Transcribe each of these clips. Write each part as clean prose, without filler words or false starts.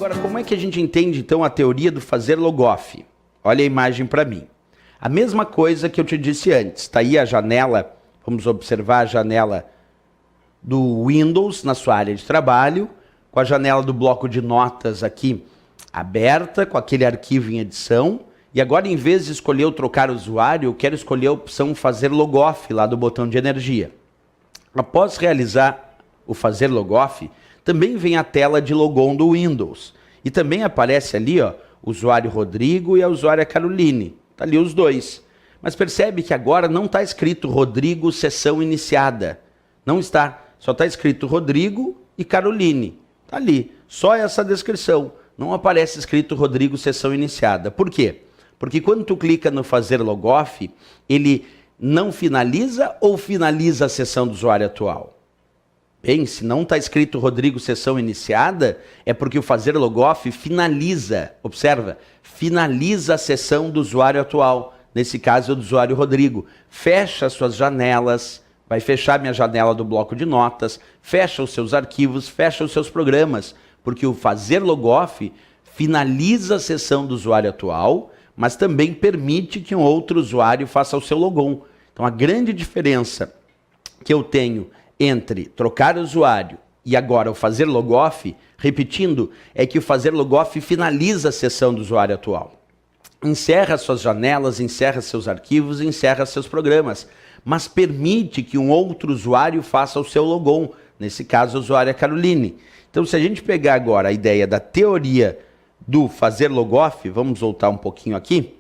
Agora, como é que a gente entende, então, a teoria do fazer logoff? Olha a imagem para mim. A mesma coisa que eu te disse antes. Está aí a janela, vamos observar a janela do Windows na sua área de trabalho, com a janela do bloco de notas aqui aberta, com aquele arquivo em edição. E agora, em vez de escolher o trocar usuário, eu quero escolher a opção fazer logoff lá do botão de energia. Após realizar o fazer logoff, também vem a tela de logon do Windows. E também aparece ali, ó, o usuário Rodrigo e a usuária Caroline. Está ali os dois. Mas percebe que agora não está escrito Rodrigo, sessão iniciada. Não está. Só está escrito Rodrigo e Caroline. Está ali. Só essa descrição. Não aparece escrito Rodrigo, sessão iniciada. Por quê? Porque quando tu clica no fazer logoff, ele não finaliza ou finaliza a sessão do usuário atual? Bem, se não está escrito Rodrigo, sessão iniciada, é porque o fazer logoff finaliza, observa, finaliza a sessão do usuário atual, nesse caso é do usuário Rodrigo. Fecha suas janelas, vai fechar minha janela do bloco de notas, fecha os seus arquivos, fecha os seus programas, porque o fazer logoff finaliza a sessão do usuário atual, mas também permite que um outro usuário faça o seu logon. Então a grande diferença que eu tenho entre trocar usuário e agora o fazer logoff, repetindo, é que o fazer logoff finaliza a sessão do usuário atual. Encerra suas janelas, encerra seus arquivos, encerra seus programas, mas permite que um outro usuário faça o seu logon, nesse caso a usuária Caroline. Então se a gente pegar agora a ideia da teoria do fazer logoff, vamos voltar um pouquinho aqui,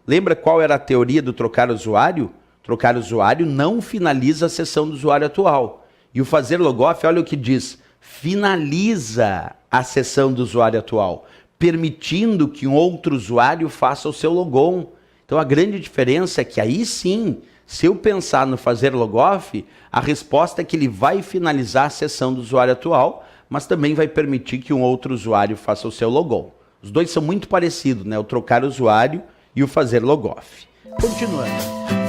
lembra qual era a teoria do trocar usuário? Trocar usuário não finaliza a sessão do usuário atual. E o fazer logoff, olha o que diz, finaliza a sessão do usuário atual, permitindo que um outro usuário faça o seu logon. Então a grande diferença é que aí sim, se eu pensar no fazer logoff, a resposta é que ele vai finalizar a sessão do usuário atual, mas também vai permitir que um outro usuário faça o seu logon. Os dois são muito parecidos, né? O trocar usuário e o fazer logoff. Continuando.